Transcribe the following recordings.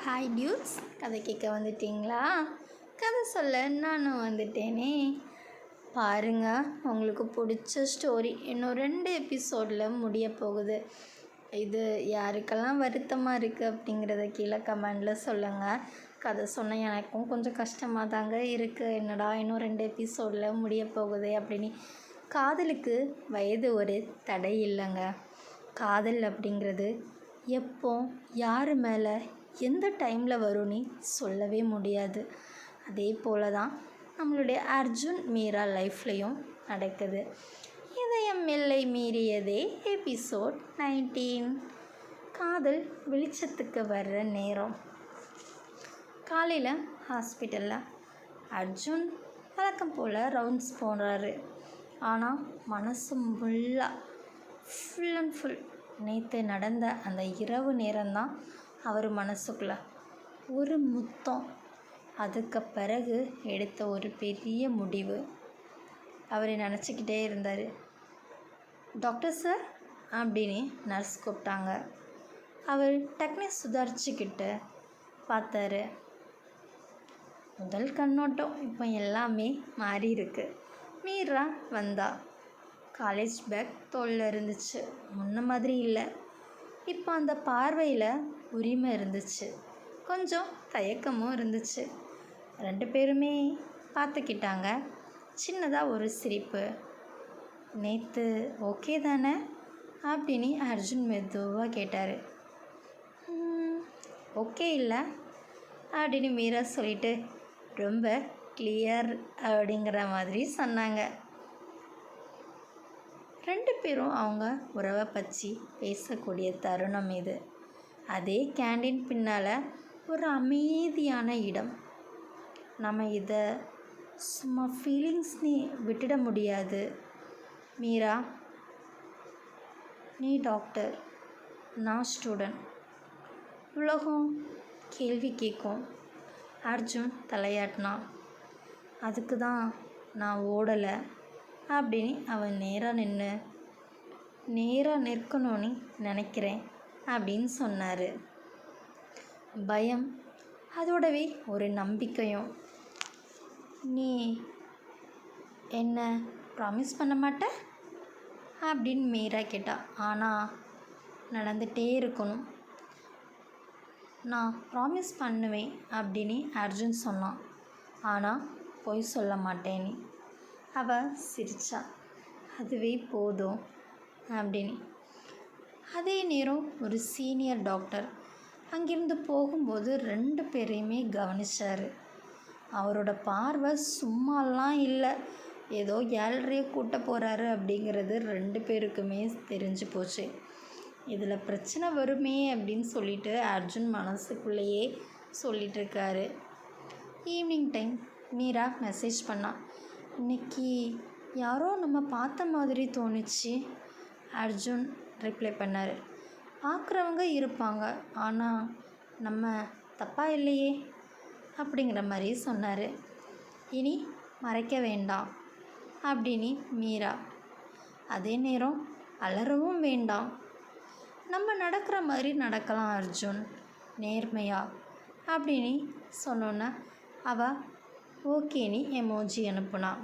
Hi dudes, கதை கேட்க வந்துட்டீங்களா? கதை சொல்ல நானும் வந்துட்டேனே. பாருங்க, உங்களுக்கு பிடிச்ச ஸ்டோரி இன்னும் 2 எபிசோடில் முடிய போகுது. இது யாருக்கெல்லாம் வருத்தமாக இருக்குது அப்படிங்கிறத கீழே கமெண்டில் சொல்லுங்கள். கதை சொன்ன எனக்கும் கொஞ்சம் கஷ்டமாக தாங்க இருக்குது. என்னடா இன்னும் 2 எபிசோடில் முடிய போகுது அப்படின்னு. காதலுக்கு வயது ஒரு தடை இல்லைங்க. காதல் அப்படிங்கிறது எப்போ யார் மேலே எந்த டைமில் வரும்னு சொல்லவே முடியாது. அதே போல் தான் நம்மளுடைய அர்ஜுன் மீரா லைஃப்லையும் நடக்குது. இதயம் எல்லை மீறியதே எபிசோட் 19. காதல் வெளிச்சத்துக்கு வர்ற நேரம். காலையில் ஹாஸ்பிட்டலில் அர்ஜுன் வழக்கம் போல் ரவுண்ட்ஸ் போடுறாரு. ஆனால் மனசு ஃபுல் அண்ட் ஃபுல் நேற்று நடந்த அந்த இரவு நேரம்தான் அவர் மனசுக்குள்ள ஒரு முத்தம். அதுக்கு பிறகு எடுத்த ஒரு பெரிய முடிவு. அவர் நினச்சிக்கிட்டே இருந்தார். டாக்டர் சார் அப்படின்னு நர்ஸ் கூப்பிட்டாங்க. அவர் டக்குனு சுதாரிச்சுக்கிட்டு பார்த்தாரு. முதல் கண்ணோட்டம் இப்போ எல்லாமே மாறி இருக்கு. மீரா வந்தா. காலேஜ் பேக் தோளில் இருந்துச்சு. முன்ன மாதிரி இல்லை. இப்போ அந்த பார்வையில் உரிமை இருந்துச்சு, கொஞ்சம் தயக்கமும் இருந்துச்சு. 2 பேருமே பார்த்துக்கிட்டாங்க. சின்னதாக ஒரு சிரிப்பு. நேற்று ஓகே தானே அப்படின்னு அர்ஜுன் மெதுவாக கேட்டார். ஓகே இல்லை அப்படின்னு மீரா சொல்லிட்டு ரொம்ப கிளியர் அப்படிங்கிற மாதிரி சொன்னாங்க. 2 பேரும் அவங்க உறவை பற்றி பேசக்கூடிய தருணம் இது. அதே கேண்டீன் பின்னால் ஒரு அமைதியான இடம். நம்ம இதை சும்மா ஃபீலிங்ஸ்னு விட்டுட முடியாது. மீரா, நீ டாக்டர், நான் ஸ்டூடெண்ட். உலகம் கேள்வி கேட்கும். அர்ஜுன் தலையாட்டினான். அதுக்கு தான் நான் ஓடலை அப்படின்னு அவன் நேராக நிற்கணும்னு நினைக்கிறேன் அப்படின்னு சொன்னார். பயம், அதோடவே ஒரு நம்பிக்கையும். நீ என்ன ப்ராமிஸ் பண்ண மாட்ட அப்படின்னு மீரா கேட்டா. ஆனால் நடந்துகிட்டே இருக்கணும். நான் ப்ராமிஸ் பண்ணுவேன் அப்படின்னு அர்ஜுன் சொன்னான். ஆனால் பொய் சொல்ல மாட்டேன்னு அவள் சிரிச்சா. அதுவே போதும் அப்படின்னு. அதே நேரம் ஒரு சீனியர் டாக்டர் அங்கிருந்து போகும்போது 2 பேரையுமே கவனிச்சார். அவரோட பார்வை சும்மாலாம் இல்லை, ஏதோ கேலரியை கூட்ட போகிறாரு அப்படிங்கிறது 2 பேருக்குமே தெரிஞ்சு போச்சு. இதில் பிரச்சனை வருமே அப்படின்னு சொல்லிட்டு அர்ஜுன் மனசுக்குள்ளேயே சொல்லிட்டு இருக்காரு. ஈவினிங் டைம் மீரா மெசேஜ் பண்ணான். இன்னைக்கு யாரோ நம்ம பார்த்த மாதிரி தோணுச்சு. அர்ஜுன் ரிப்ளை பண்ணார். பார்க்குறவங்க இருப்பாங்க, ஆனால் நம்ம தப்பாக இல்லையே அப்படிங்கிற மாதிரி சொன்னார். இனி மறைக்க வேண்டாம் அப்படின்னு மீரா. அதே நேரம் அலறவும் வேண்டாம். நம்ம நடக்கிற மாதிரி நடக்கலாம் அர்ஜுன், நேர்மையா அப்படின்னு சொன்னோன்னே அவள் ஓகேன்னு எமோஜி அனுப்புனான்.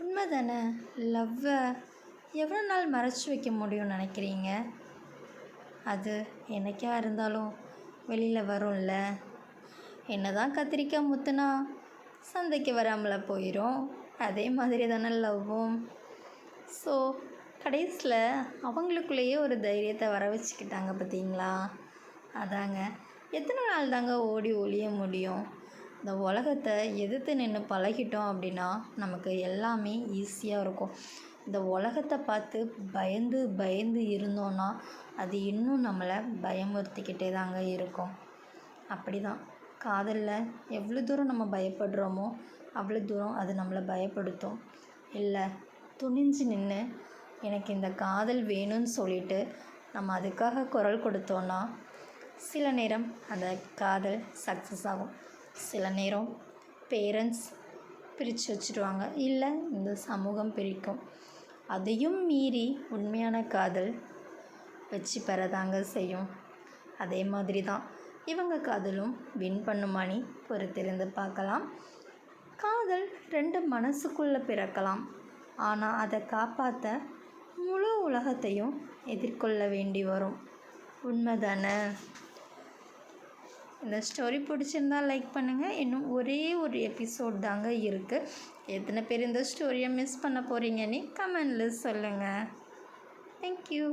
உண்மை தானே? லவ்வை எவ்வளோ நாள் மறைச்சி வைக்க முடியும்னு நினைக்கிறீங்க? அது என்னைக்கா இருந்தாலும் வெளியில் வரும்ல. என்ன தான் கத்திரிக்காய் முத்துனா சந்தைக்கு வராமல் போயிடும். அதே மாதிரி தானே லவ்வும். ஸோ கடைசியில் அவங்களுக்குள்ளேயே ஒரு தைரியத்தை வர வச்சுக்கிட்டாங்க பார்த்தீங்களா? அதாங்க. எத்தனை நாள் தாங்க ஓடி ஒளிய முடியும்? இந்த உலகத்தை எதிர்த்து நின்று பழகிட்டோம் அப்படின்னா நமக்கு எல்லாமே ஈஸியாக இருக்கும். இந்த உலகத்தை பார்த்து பயந்து இருந்தோன்னா அது இன்னும் நம்மளை பயமுறுத்திக்கிட்டே தாங்க இருக்கும். அப்படி தான் காதலில் எவ்வளோ தூரம் நம்ம பயப்படுறோமோ அவ்வளோ தூரம் அது நம்மளை பயப்படுத்தும். இல்லை, துணிஞ்சு நின்று எனக்கு இந்த காதல் வேணும்னு சொல்லிட்டு நம்ம அதுக்காக குரல் கொடுத்தோன்னா சில நேரம் அந்த காதல் சக்ஸஸ் ஆகும். சில நேரம் பேரண்ட்ஸ் பிரித்து வச்சுடுவாங்க, இல்லை இந்த சமூகம் பிரிக்கும். அதையும் மீறி உண்மையான காதல் வச்சு பெறதாங்க செய்யும். அதே மாதிரி தான் இவங்க காதலும் வின் பண்ணுமானி பொறுத்திருந்து பார்க்கலாம். காதல் 2 மனசுக்குள்ளே பிறக்கலாம். ஆனால் அதை காப்பாற்ற முழு உலகத்தையும் எதிர்கொள்ள வேண்டி வரும். உண்மைதானே? இந்த ஸ்டோரி பிடிச்சிருந்தால் லைக் பண்ணுங்கள். இன்னும் ஒரே ஒரு எபிசோட் தாங்க இருக்குது. எத்தனை பேர் இந்த ஸ்டோரியை மிஸ் பண்ண போகிறீங்கன்னு கமெண்டில் சொல்லுங்கள். தேங்க்யூ.